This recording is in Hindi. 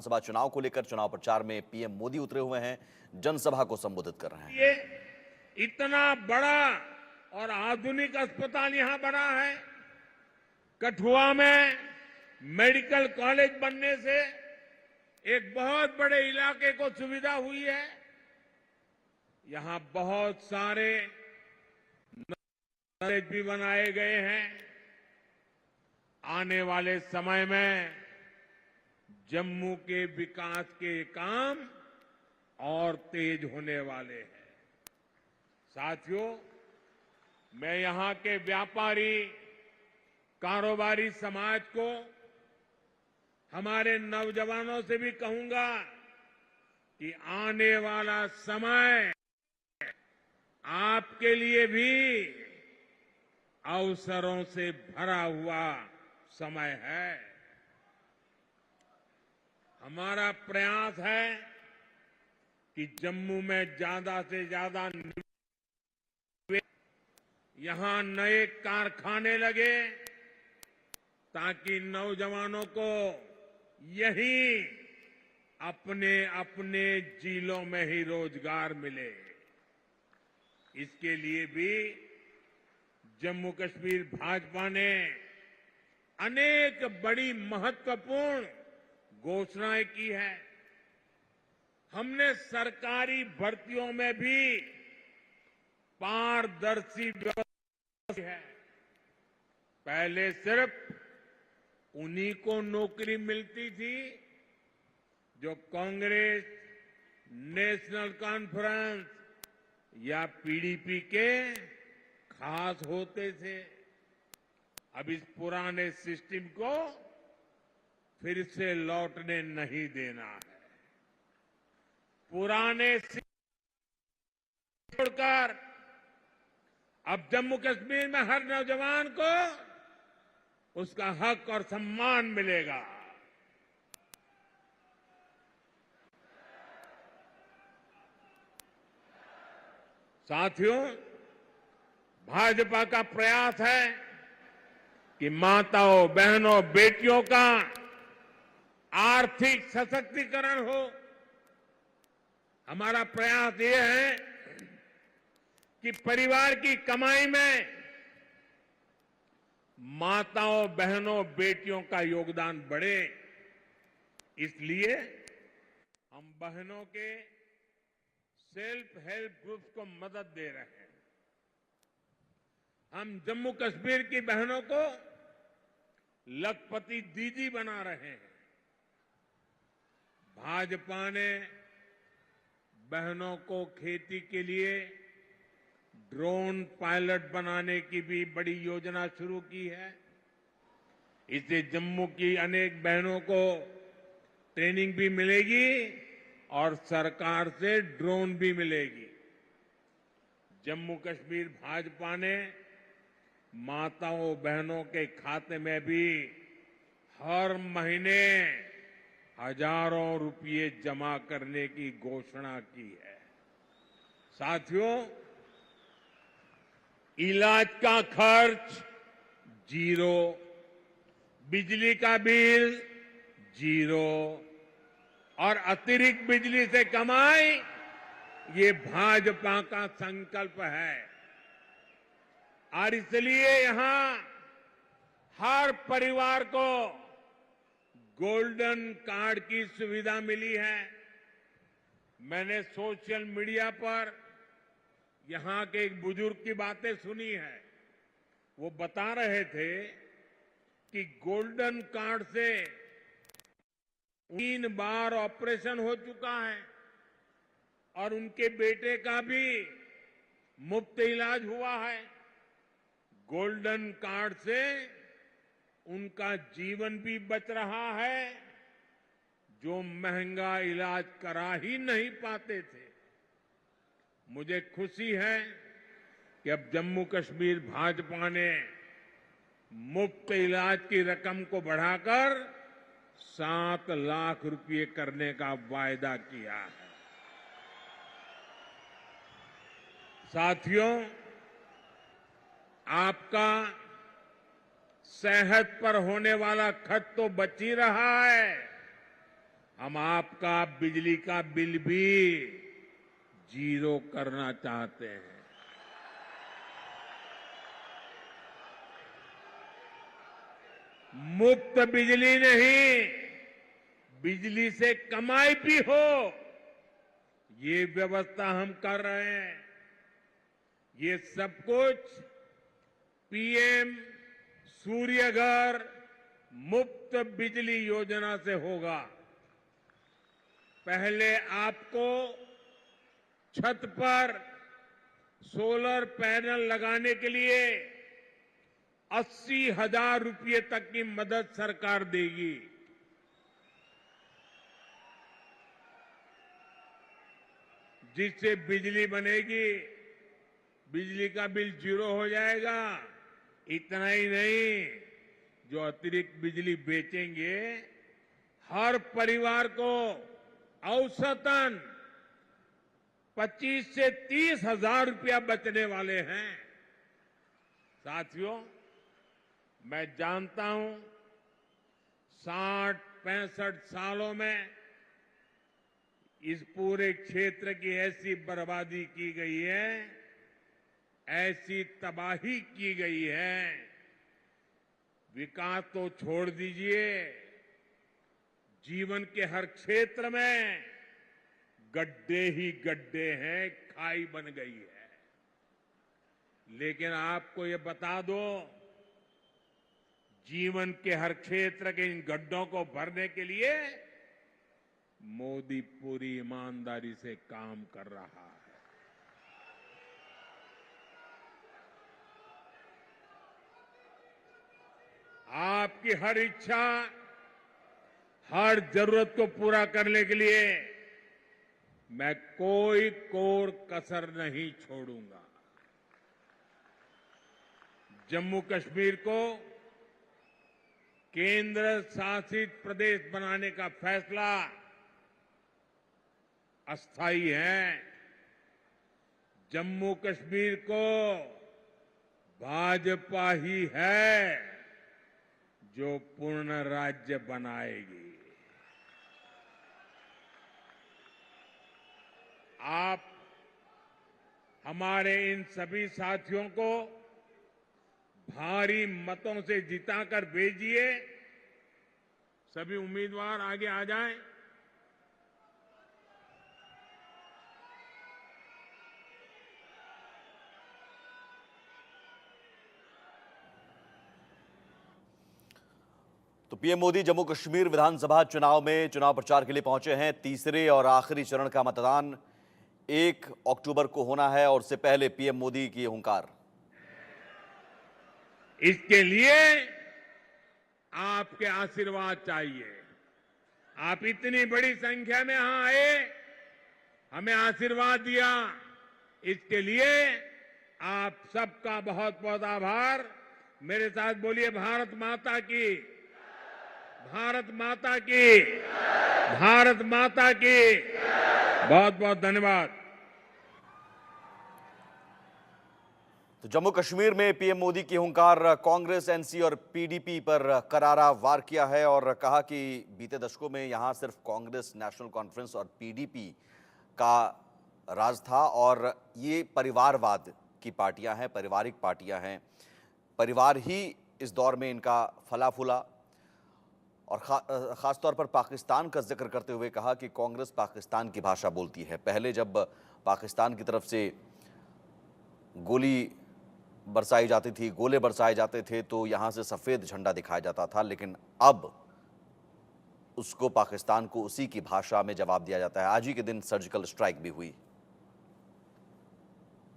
सभा चुनाव को लेकर चुनाव प्रचार में पीएम मोदी उतरे हुए हैं, जनसभा को संबोधित कर रहे हैं। ये इतना बड़ा और आधुनिक अस्पताल यहां बना है। कठुआ में मेडिकल कॉलेज बनने से एक बहुत बड़े इलाके को सुविधा हुई है। यहां बहुत सारे कॉलेज भी बनाए गए हैं। आने वाले समय में जम्मू के विकास के काम और तेज होने वाले हैं। साथियों, मैं यहां के व्यापारी, कारोबारी समाज को, हमारे नौजवानों से भी कहूंगा कि आने वाला समय आपके लिए भी अवसरों से भरा हुआ समय है। हमारा प्रयास है कि जम्मू में ज्यादा से ज्यादा यहां नए कारखाने लगे ताकि नौजवानों को यहीं अपने अपने जिलों में ही रोजगार मिले। इसके लिए भी जम्मू कश्मीर भाजपा ने अनेक बड़ी महत्वपूर्ण घोषणाएं की है। हमने सरकारी भर्तियों में भी पारदर्शी व्यवस्था की है। पहले सिर्फ उन्हीं को नौकरी मिलती थी जो कांग्रेस, नेशनल कॉन्फ्रेंस या पीडीपी के खास होते थे। अब इस पुराने सिस्टम को फिर से लौटने नहीं देना है। पुराने छोड़कर अब जम्मू कश्मीर में हर नौजवान को उसका हक और सम्मान मिलेगा। साथियों, भाजपा का प्रयास है कि माताओं, बहनों, बेटियों का आर्थिक सशक्तिकरण हो। हमारा प्रयास ये है कि परिवार की कमाई में माताओं, बहनों, बेटियों का योगदान बढ़े। इसलिए हम बहनों के सेल्फ हेल्प ग्रुप्स को मदद दे रहे हैं। हम जम्मू कश्मीर की बहनों को लखपति दीदी बना रहे हैं। भाजपा ने बहनों को खेती के लिए ड्रोन पायलट बनाने की भी बड़ी योजना शुरू की है। इससे जम्मू की अनेक बहनों को ट्रेनिंग भी मिलेगी और सरकार से ड्रोन भी मिलेगी। जम्मू कश्मीर भाजपा ने माताओं, बहनों के खाते में भी हर महीने हजारों रुपये जमा करने की घोषणा की है। साथियों, इलाज का खर्च जीरो, बिजली का बिल जीरो और अतिरिक्त बिजली से कमाई, ये भाजपा का संकल्प है। और इसलिए यहां हर परिवार को गोल्डन कार्ड की सुविधा मिली है। मैंने सोशल मीडिया पर यहां के एक बुजुर्ग की बातें सुनी है। वो बता रहे थे कि गोल्डन कार्ड से 3 बार ऑपरेशन हो चुका है और उनके बेटे का भी मुफ्त इलाज हुआ है। गोल्डन कार्ड से उनका जीवन भी बच रहा है, जो महंगा इलाज करा ही नहीं पाते थे। मुझे खुशी है कि अब जम्मू कश्मीर भाजपा ने मुफ्त इलाज की रकम को बढ़ाकर 7 लाख रुपये करने का वायदा किया है। साथियों, आपका सेहत पर होने वाला खर्च तो बच ही रहा है। हम आपका बिजली का बिल भी जीरो करना चाहते हैं। मुफ्त बिजली नहीं, बिजली से कमाई भी हो, ये व्यवस्था हम कर रहे हैं। ये सब कुछ पीएम सूर्य घर मुफ्त बिजली योजना से होगा। पहले आपको छत पर सोलर पैनल लगाने के लिए 80,000 रुपये तक की मदद सरकार देगी। जिससे बिजली बनेगी, बिजली का बिल जीरो हो जाएगा। इतना ही नहीं, जो अतिरिक्त बिजली बेचेंगे, हर परिवार को औसतन 25 से 30,000 रुपया बचने वाले हैं। साथियों, मैं जानता हूं 60-65 सालों में इस पूरे क्षेत्र की ऐसी बर्बादी की गई है, ऐसी तबाही की गई है, विकास तो छोड़ दीजिए, जीवन के हर क्षेत्र में गड्ढे ही गड्ढे हैं, खाई बन गई है। लेकिन आपको ये बता दो, जीवन के हर क्षेत्र के इन गड्ढों को भरने के लिए मोदी पूरी ईमानदारी से काम कर रहा है। आपकी हर इच्छा, हर जरूरत को पूरा करने के लिए मैं कोई कोर कसर नहीं छोड़ूंगा। जम्मू कश्मीर को केंद्र शासित प्रदेश बनाने का फैसला अस्थायी है। जम्मू कश्मीर को भाजपा ही है जो पूर्ण राज्य बनाएगी। आप हमारे इन सभी साथियों को भारी मतों से जिताकर भेजिए। सभी उम्मीदवार आगे आ जाएं। तो पीएम मोदी जम्मू कश्मीर विधानसभा चुनाव में चुनाव प्रचार के लिए पहुंचे हैं। तीसरे और आखिरी चरण का मतदान 1 अक्टूबर को होना है और उससे पहले पीएम मोदी की हुंकार। इसके लिए आपके आशीर्वाद चाहिए। आप इतनी बड़ी संख्या में यहां आए, हमें आशीर्वाद दिया, इसके लिए आप सबका बहुत बहुत आभार। मेरे साथ बोलिए, भारत माता की, भारत माता की, भारत माता की। बहुत बहुत धन्यवाद। तो जम्मू कश्मीर में पीएम मोदी की हुंकार, कांग्रेस, एनसी और पीडीपी पर करारा वार किया है और कहा कि बीते दशकों में यहां सिर्फ कांग्रेस, नेशनल कॉन्फ्रेंस और पीडीपी का राज था और ये परिवारवाद की पार्टियां हैं, पारिवारिक पार्टियां हैं। परिवार ही इस दौर में इनका फला फूला और ख़ासतौर पर पाकिस्तान का जिक्र करते हुए कहा कि कांग्रेस पाकिस्तान की भाषा बोलती है। पहले जब पाकिस्तान की तरफ से गोली बरसाई जाती थी, गोले बरसाए जाते थे तो यहाँ से सफ़ेद झंडा दिखाया जाता था, लेकिन अब उसको पाकिस्तान को उसी की भाषा में जवाब दिया जाता है। आज ही के दिन सर्जिकल स्ट्राइक भी हुई।